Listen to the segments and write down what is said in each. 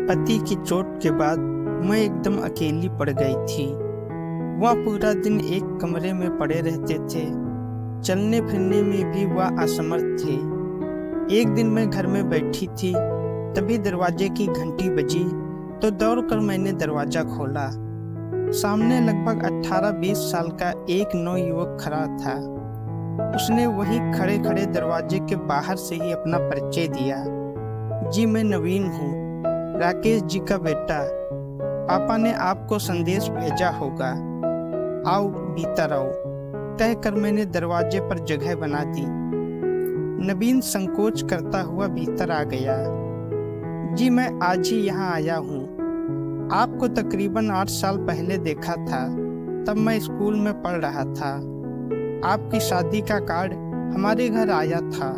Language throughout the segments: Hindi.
पति की चोट के बाद मैं एकदम अकेली पड़ गई थी। वह पूरा दिन एक कमरे में पड़े रहते थे। चलने फिरने में भी वह असमर्थ थे। एक दिन मैं घर में बैठी थी, तभी दरवाजे की घंटी बजी तो दौड़कर मैंने दरवाजा खोला। सामने लगभग 18-20 साल का एक नौयुवक खड़ा था। उसने वहीं खड़े खड़े दरवाजे के बाहर से ही अपना परिचय दिया। जी, मैं नवीन हूँ, राकेश जी का बेटा। पापा ने आपको संदेश भेजा होगा, आओ भीतर आओ, कहकर मैंने दरवाजे पर जगह बना दी। नवीन संकोच करता हुआ भीतर आ गया। जी, मैं आज ही यहाँ आया हूँ। आपको तकरीबन 8 साल पहले देखा था, तब मैं स्कूल में पढ़ रहा था। आपकी शादी का कार्ड हमारे घर आया था।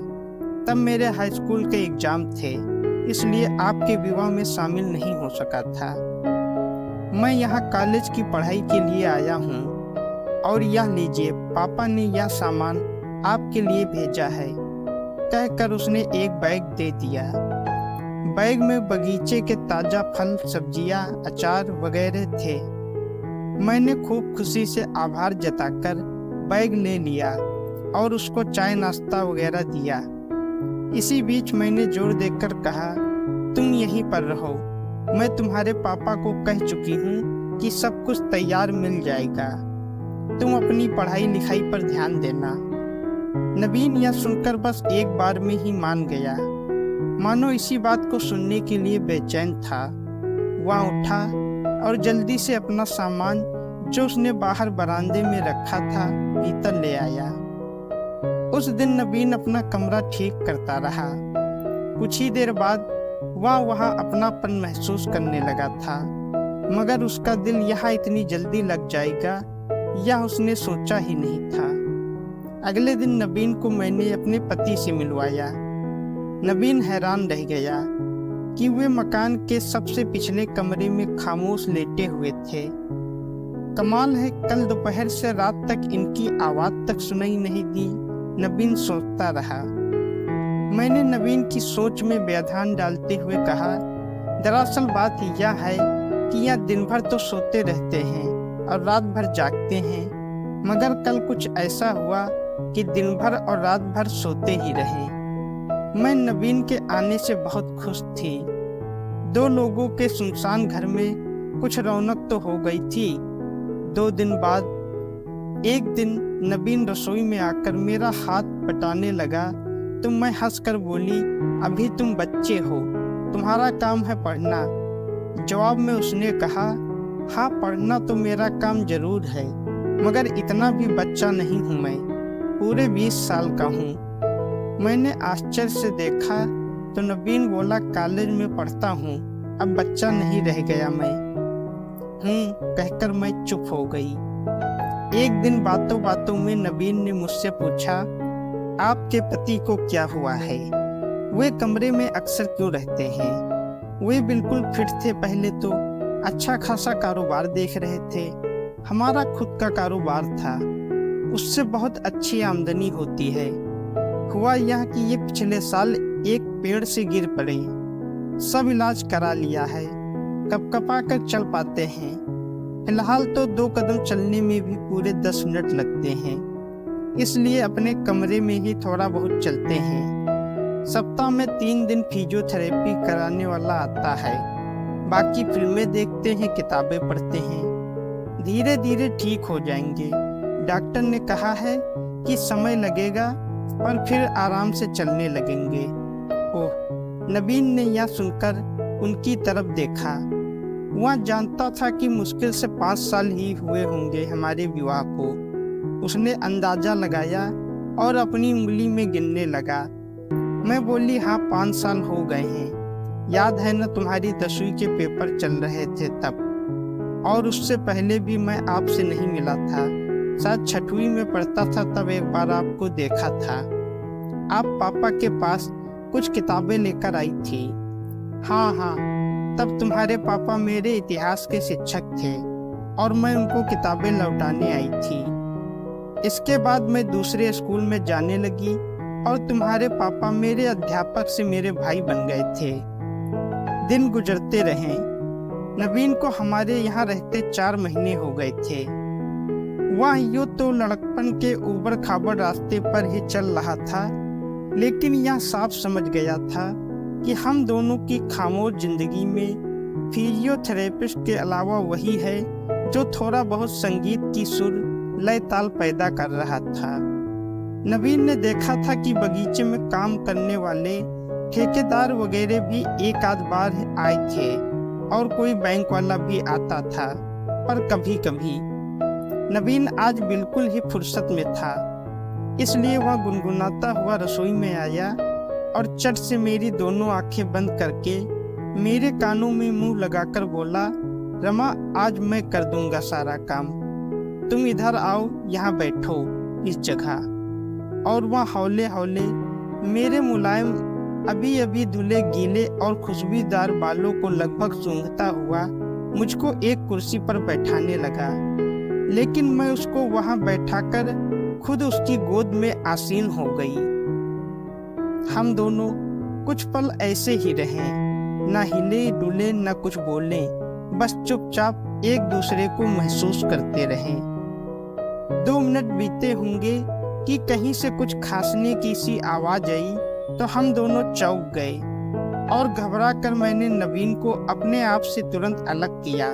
तब मेरे हाई स्कूल के एग्जाम थे, इसलिए आपके विवाह में शामिल नहीं हो सका था। मैं यहाँ कॉलेज की पढ़ाई के लिए आया हूँ और यह लीजिए, पापा ने यह सामान आपके लिए भेजा है, कहकर उसने एक बैग दे दिया। बैग में बगीचे के ताज़ा फल, सब्जियाँ, अचार वगैरह थे। मैंने खूब खुशी से आभार जताकर बैग ले लिया और उसको चाय नाश्ता वगैरह दिया। इसी बीच मैंने जोर देकर कहा, तुम यहीं पर रहो, मैं तुम्हारे पापा को कह चुकी हूँ कि सब कुछ तैयार मिल जाएगा। तुम अपनी पढ़ाई लिखाई पर ध्यान देना। नवीन यह सुनकर बस एक बार में ही मान गया, मानो इसी बात को सुनने के लिए बेचैन था। वह उठा और जल्दी से अपना सामान, जो उसने बाहर बरामदे में रखा था, भीतर ले आया। उस दिन नवीन अपना कमरा ठीक करता रहा। कुछ ही देर बाद वह वहाँ अपनापन महसूस करने लगा था, मगर उसका दिल यहाँ इतनी जल्दी लग जाएगा, यह उसने सोचा ही नहीं था। अगले दिन नवीन को मैंने अपने पति से मिलवाया। नवीन हैरान रह गया कि वे मकान के सबसे पिछले कमरे में खामोश लेटे हुए थे। कमाल है, कल दोपहर से रात तक इनकी आवाज तक सुनाई नहीं दी, नवीन सोचता रहा। मैंने नवीन की सोच में व्यवधान डालते हुए कहा, दरअसल बात यह है कि यह दिन भर तो सोते रहते हैं और रात भर जागते हैं, मगर कल कुछ ऐसा हुआ कि दिन भर और रात भर सोते ही रहे। मैं नवीन के आने से बहुत खुश थी। 2 लोगों के सुनसान घर में कुछ रौनक तो हो गई थी। 2 दिन बाद एक दिन नवीन रसोई में आकर मेरा हाथ पटाने लगा तो मैं हंसकर बोली, अभी तुम बच्चे हो, तुम्हारा काम है पढ़ना। जवाब में उसने कहा, हाँ पढ़ना तो मेरा काम जरूर है, मगर इतना भी बच्चा नहीं हूँ, मैं पूरे 20 साल का हूँ। मैंने आश्चर्य से देखा तो नवीन बोला, कॉलेज में पढ़ता हूँ, अब बच्चा नहीं रह गया मैं। कहकर मैं चुप हो गई। एक दिन बातों बातों में नवीन ने मुझसे पूछा, आपके पति को क्या हुआ है? वे कमरे में अक्सर क्यों रहते हैं? वे बिल्कुल फिट थे पहले तो, अच्छा खासा कारोबार देख रहे थे। हमारा खुद का कारोबार था, उससे बहुत अच्छी आमदनी होती है। हुआ यह कि ये पिछले साल एक पेड़ से गिर पड़े। सब इलाज करा लिया है, कपकपा कर चल पाते हैं। फिलहाल तो 2 कदम चलने में भी पूरे 10 मिनट लगते हैं, इसलिए अपने कमरे में ही थोड़ा बहुत चलते हैं। सप्ताह में 3 दिन फिजियोथेरेपी कराने वाला आता है, बाकी फिल्में देखते हैं, किताबें पढ़ते हैं। धीरे धीरे ठीक हो जाएंगे। डॉक्टर ने कहा है कि समय लगेगा पर फिर आराम से चलने लगेंगे। ओह, नवीन ने यह सुनकर उनकी तरफ देखा। वह जानता था कि मुश्किल से 5 साल ही हुए होंगे हमारे विवाह को। उसने अंदाजा लगाया और अपनी उंगली में गिनने लगा। मैं बोली, हाँ 5 साल हो गए हैं। याद है ना, तुम्हारी 10वीं के पेपर चल रहे थे तब, और उससे पहले भी मैं आपसे नहीं मिला था। शायद 6वीं में पढ़ता था, तब एक बार आपको देखा था। आप पापा के पास कुछ किताबें लेकर आई थी। हाँ, तब तुम्हारे पापा मेरे इतिहास के शिक्षक थे और मैं उनको किताबें लौटाने आई थी। इसके बाद मैं दूसरे स्कूल में जाने लगी और तुम्हारे पापा मेरे अध्यापक से मेरे भाई बन गए थे। दिन गुजरते रहे। नवीन को हमारे यहाँ रहते 4 महीने हो गए थे। वह यूँ तो लड़कपन के ऊबड़ खाबड़ रास्ते पर ही चल रहा था, लेकिन यह साफ समझ गया था कि हम दोनों की खामोश जिंदगी में फिजियोथेरेपिस्ट के अलावा वही है जो थोड़ा बहुत संगीत की सुर लय ताल पैदा कर रहा था। नवीन ने देखा था कि बगीचे में काम करने वाले ठेकेदार वगैरह भी एक आध बार आए थे और कोई बैंक वाला भी आता था, पर कभी कभी। नवीन आज बिल्कुल ही फुर्सत में था, इसलिए वह गुनगुनाता हुआ रसोई में आया और चट से मेरी दोनों आंखें बंद करके मेरे कानों में मुंह लगाकर बोला, रमा आज मैं कर दूंगा सारा काम, तुम इधर आओ, यहाँ बैठो इस जगह। और वह हौले हौले मेरे मुलायम अभी अभी धुले गीले और खुशबूदार बालों को लगभग सूंघता हुआ मुझको एक कुर्सी पर बैठाने लगा, लेकिन मैं उसको वहां बैठाकर खुद उसकी गोद में आसीन हो गई। हम दोनों कुछ पल ऐसे ही रहे, न हिले डुले न कुछ बोले, बस चुपचाप एक दूसरे को महसूस करते रहे। 2 मिनट बीते होंगे कि कहीं से कुछ खांसने की सी आवाज आई तो हम दोनों चौंक गए और घबरा कर मैंने नवीन को अपने आप से तुरंत अलग किया।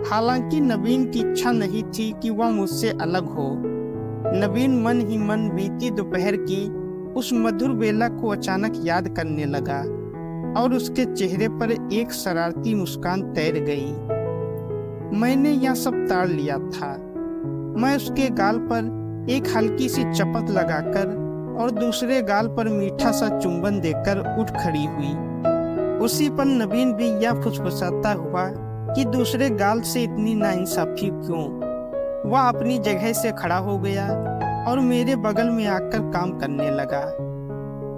हालांकि नवीन की इच्छा नहीं थी कि वह मुझसे अलग हो। नवीन मन ही मन बीती दोपहर की उस मधुर बेला को अचानक याद करने लगा और उसके चेहरे पर एक शरारती मुस्कान तैर गई। मैंने यह सब ताड़ लिया था। मैं उसके गाल पर एक हल्की सी चपत लगाकर और दूसरे गाल पर मीठा सा चुंबन देकर उठ खड़ी हुई। उसी पर नवीन भी यह फुसफुसाता हुआ कि दूसरे गाल से इतनी नाइंसाफी क्यों। वह अपनी जगह से खड़ा हो गया और मेरे बगल में आकर काम करने लगा।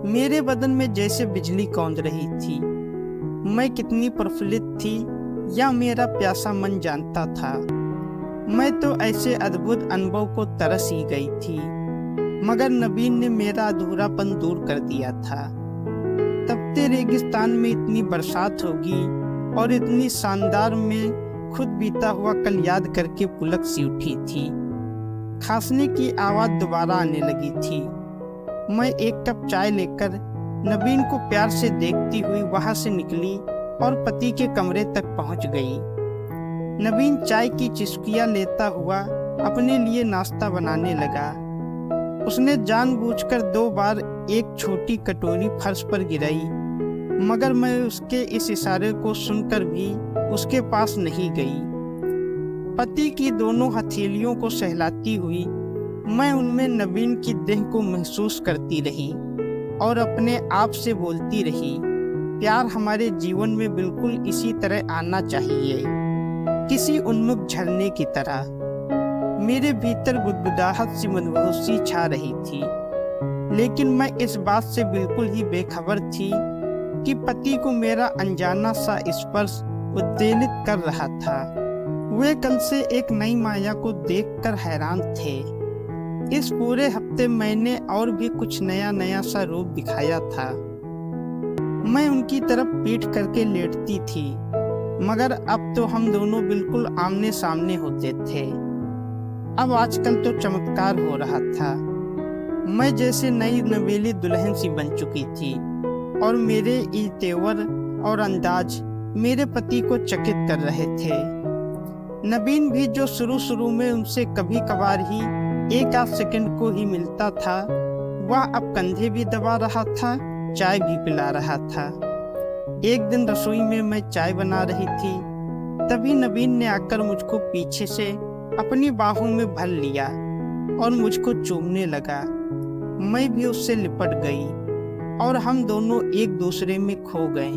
मेरे बदन में जैसे बिजली कौंध रही थी। मैं कितनी प्रफुल्लित थी यह मेरा प्यासा मन जानता था। मैं तो ऐसे अद्भुत अनुभव को तरस ही गई थी, मगर नवीन ने मेरा अधूरापन दूर कर दिया था। तपते रेगिस्तान में इतनी बरसात होगी और इतनी शानदार में खुद बीता हुआ कल याद करके पुलक सी उठी थी। खांसने की आवाज दोबारा आने लगी थी। मैं एक कप चाय लेकर नवीन को प्यार से देखती हुई वहां से निकली और पति के कमरे तक पहुंच गई। नवीन चाय की चुस्कियां लेता हुआ अपने लिए नाश्ता बनाने लगा। उसने जानबूझकर 2 बार एक छोटी कटोरी फर्श पर गिराई, मगर मैं उसके इस इशारे को सुनकर भी उसके पास नहीं गई। पति की दोनों हथेलियों को सहलाती हुई मैं उनमें नवीन की देह को महसूस करती रही और अपने आप से बोलती रही, प्यार हमारे जीवन में बिल्कुल इसी तरह आना चाहिए, किसी उन्मुख झरने की तरह। मेरे भीतर गुदगुदाहट सी मदहोशी छा रही थी, लेकिन मैं इस बात से बिल्कुल ही बेखबर थी कि पति को मेरा अनजाना सा स्पर्श उद्वेलित कर रहा था। वे कल से एक नई माया को देखकर हैरान थे। इस पूरे हफ्ते मैंने और भी कुछ नया नया सा रूप दिखाया था। मैं उनकी तरफ पीठ करके लेटती थी, मगर अब तो हम दोनों बिल्कुल आमने सामने होते थे। अब आजकल तो चमत्कार हो रहा था। मैं जैसे नई नवेली दुल्हन सी बन चुकी थी और मेरे ये तेवर और अंदाज मेरे पति को चकित कर रहे थे। नवीन भी जो शुरू शुरू में उनसे कभी कभार ही 1 सेकंड को ही मिलता था, वह अब कंधे भी दबा रहा था, चाय भी पिला रहा था। एक दिन रसोई में मैं चाय बना रही थी, तभी नवीन ने आकर मुझको पीछे से अपनी बाहों में भर लिया और मुझको चूमने लगा। मैं भी उससे लिपट गई और हम दोनों एक दूसरे में खो गए।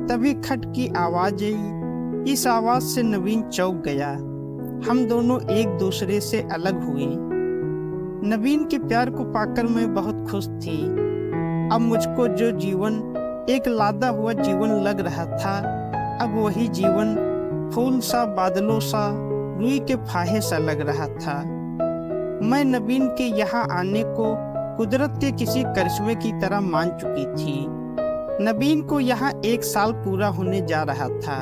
तभी खट की आवाज आई। इस आवाज से नवीन चौंक गया। हम दोनों एक दूसरे से अलग हुए। नवीन के प्यार को पाकर मैं बहुत खुश थी। अब मुझको जो जीवन एक लादा हुआ जीवन लग रहा था, अब वही जीवन फूल सा, बादलों सा, रुई के फाहे सा लग रहा था। मैं नवीन के यहाँ आने को कुदरत के किसी करिश्मे की तरह मान चुकी थी। नवीन को यहाँ 1 साल पूरा होने जा रहा था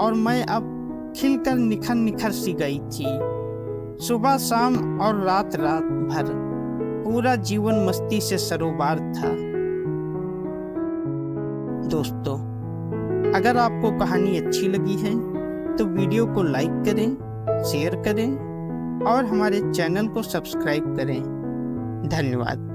और मैं अब खिलकर निखर निखर सी गई थी। सुबह शाम और रात रात भर पूरा जीवन मस्ती से सरोबार था। दोस्तों, अगर आपको कहानी अच्छी लगी है तो वीडियो को लाइक करें, शेयर करें और हमारे चैनल को सब्सक्राइब करें। धन्यवाद।